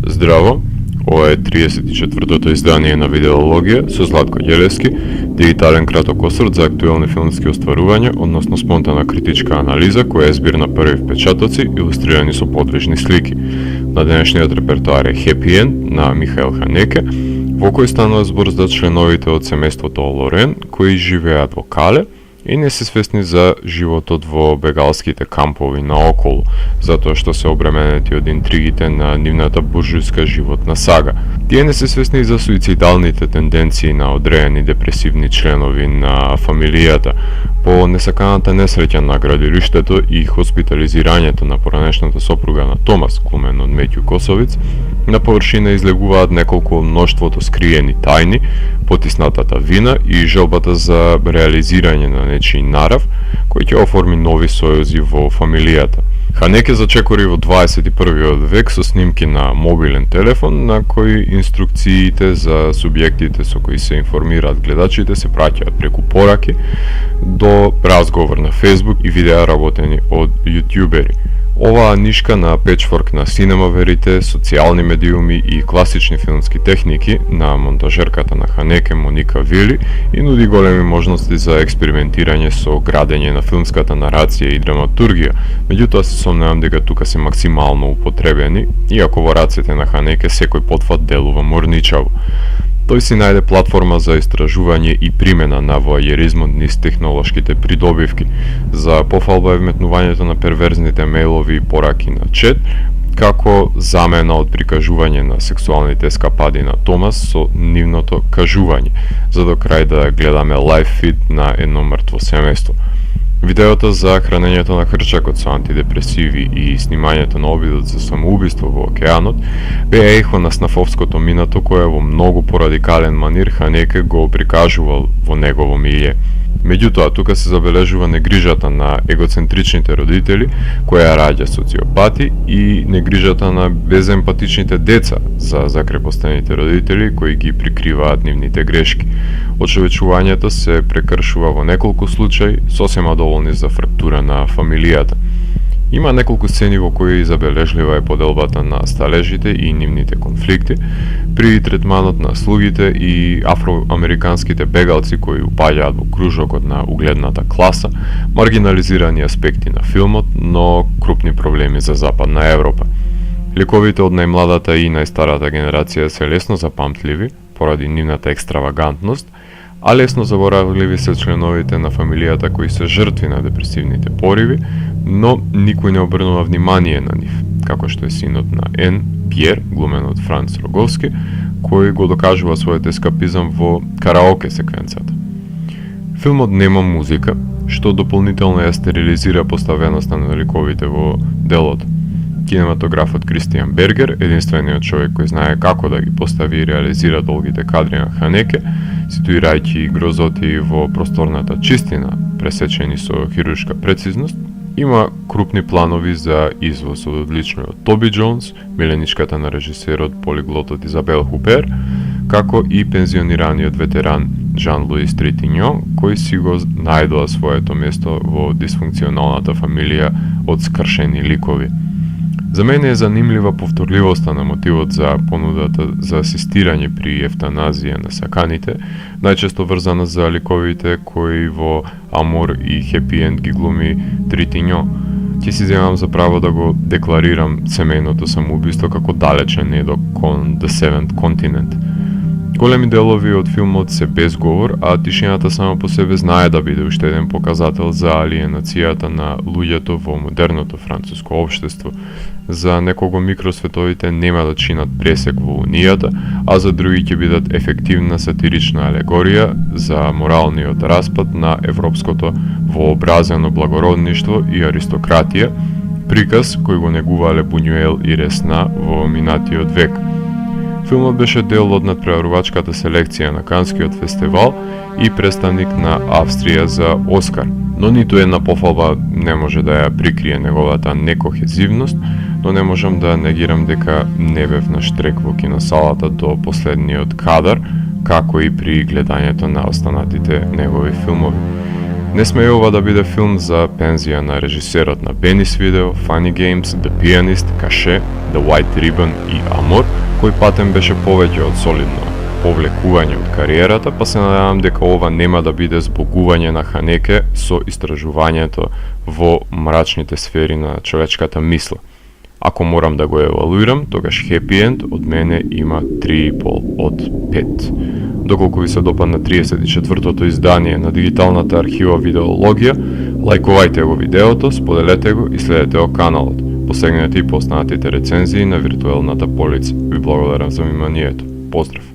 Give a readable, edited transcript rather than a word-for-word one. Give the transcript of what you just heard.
Здраво, ова е 34-тото издание на Видеологија со Златко Ѓелевски, дигитален краток осврт за актуелни филмски остварувања, односно спонтана критичка анализа која е збир на први впечатоци илустрирани со подвижни слики. На денешниот репертоар е Happy End на Михаел Ханеке, во кој станува збор за членовите од семејството Лорен кои живеат во Кале и не се свесни за животот во бегалските кампови наоколу, затоа што се обременети од интригите на нивната буржујска животна сага. Тие не се свесни за суицидалните тенденции на одреени депресивни членови на фамилијата, по несаканата несреќа на градилиштето и хоспитализирањето на поранешната сопруга на Томас, глумен од Метју Косовиц, на површина излегуваат неколку мноштвото скриени тајни, потиснатата вина и желбата за реализирање на нечии нарав, кој ќе оформи нови сојузи во фамилијата. Ханеке зачекори во 21. век со снимки на мобилен телефон на кои инструкциите за субјектите со кои се информираат гледачите се праќаат преку пораки до разговор на Facebook и видеа работени од јутјубери. Оваа нишка на печворк на синемаверите, социјални медиуми и класични филмски техники на монтажерката на Ханеке Моника Вили и нуди големи можности за експериментирање со градење на филмската нарација и драматургија, меѓутоа се сомневам дека тука се максимално употребени, иако во рацете на Ханеке секој потфат делува морничаво. Тој си најде платформа за истражување и примена на воајеризмот низ технолошките придобивки, за пофалба е вметнувањето на перверзните мејлови и пораки на чет, како замена од прикажување на сексуалните ескапади на Томас со нивното кажување, за до крај да гледаме лайв фид на едно мртво семејство. Видеото за хранењето на хрчакот со антидепресиви и снимањето на обидот за самоубиство во океанот беа ехо на снафовското минато кое во многу порадикален манир Ханеке го прикажувал во негово милје. Меѓутоа, тука се забележува негрижата на егоцентричните родители, која раѓа социопати, и негрижата на беземпатичните деца за закрепостените родители кои ги прикриваат нивните грешки. Очовечувањето се прекршува во неколку случаи, сосема доволни за фрактура на фамилијата. Има неколку сцени во кои забележлива е поделбата на сталежите и нивните конфликти, при третманот на слугите и афроамериканските бегалци кои упаѓаат во кружокот на угледната класа, маргинализирани аспекти на филмот, но крупни проблеми за Западна Европа. Ликовите од најмладата и најстарата генерација се лесно запамтливи, поради нивната екстравагантност, а лесно заборавливи се членовите на фамилијата кои се жртви на депресивните пориви, но никој не обрнува внимание на нив, како што е синот на Ен, Пјер, глумен од Франц Роговски, кој го докажува својот ескапизам во караоке секвенцата. Филмот нема музика, што дополнително ја стерилизира поставеноста на ликовите во делото. Кинематографот Кристијан Бергер, единствениот човек кој знае како да ги постави и реализира долгите кадри на Ханеке, ситуирајќи грозоти во просторната чистина, пресечени со хируршка прецизност, има крупни планови за извоз од одличниот Тоби Џонс, миленичката на режисерот полиглотот Изабел Хупер, како и пензионираниот ветеран Жан-Луис Тритиньо, кој си го најдоа своето место во дисфункционалната фамилија од скршени ликови. За мене е занимлива повторливоста на мотивот за понудата за асистирање при евтаназија на саканите, најчесто врзана за ликовите кои во Амор и Happy End ги глуми Тритиньо. Ќе си земам за право да го декларирам семејното самоубиство како далечен недо кон The Seventh Continent. Големи делови од филмот се без говор, а тишината само по себе знае да биде уште еден показател за алиенацијата на луѓето во модерното француско општество. За некого микросветовите нема да чинат пресек во унијата, а за други ќе бидат ефективна сатирична алегорија за моралниот распад на европското вообразено благородништво и аристократија, приказ кој го негувале Бунјуел и Ресна во минатиот век. Филмот беше дел од надпреварувачката селекција на Канскиот фестивал и представник на Австрија за Оскар, но ниту една пофалба не може да ја прикрие неговата некохезивност, но не можам да негирам дека не бев на штрек во киносалата до последниот кадар, како и при гледањето на останатите негови филмови. Не сме и ова да биде филм за пензија на режисерот на Бенис Видео, Funny Games, The Pianist, Каше, The White Ribbon и Амор, кој патен беше повеќе од солидно повлекување од кариерата, па се надевам дека ова нема да биде збогување на Ханеке со истражувањето во мрачните сфери на човечката мисла. Ако морам да го евалуирам, тогаш Happy End од мене има 3,5 од 5. Доколку ви се допадна 34-тото издание на дигиталната архива Видеологија, лајкувајте го видеото, споделете го и следете го каналот. Посегнете и по останатите рецензии на виртуелната полица. Ви благодарам за вниманието. Поздрав!